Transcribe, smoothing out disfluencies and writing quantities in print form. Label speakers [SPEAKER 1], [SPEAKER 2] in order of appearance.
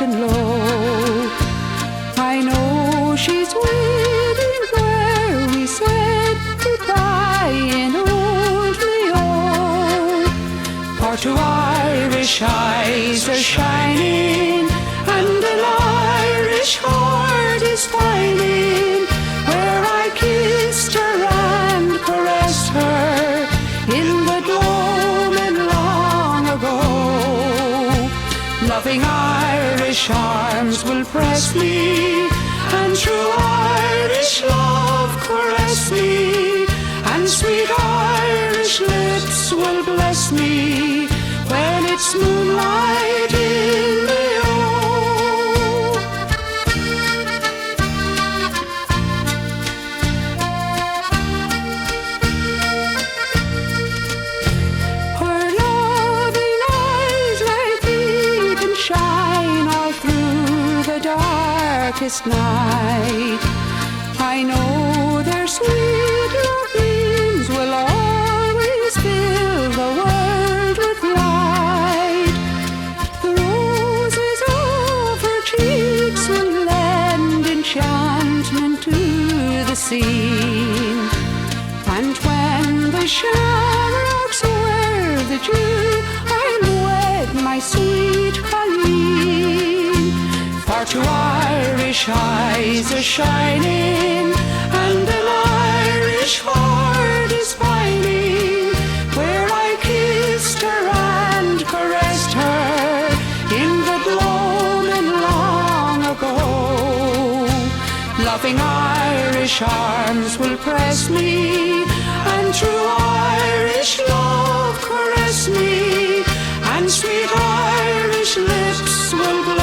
[SPEAKER 1] and low. I know she's waiting where we said goodbye in old Leo. Our two Irish eyes are shining, and an Irish heart is pining, where I kissed her and caressed her in the gloaming long ago. Loving Irish arms will press me, and true Irish love caress me, and sweet Irish lips will bless me when it's moonlight in Mayo. Her loving eyes like beacon shine all through the darkest night. I know their sweet beams will always fill the world with light. The roses of her cheeks will lend enchantment to the scene, and when the shamrocks wear the dew, I'll wed my sweet Colleen. For two Irish eyes are shining, and an Irish heart is pining, where I kissed her and caressed her in the gloaming long ago. Loving Irish arms will press me, and true Irish love caress me, and sweet Irish lips will bless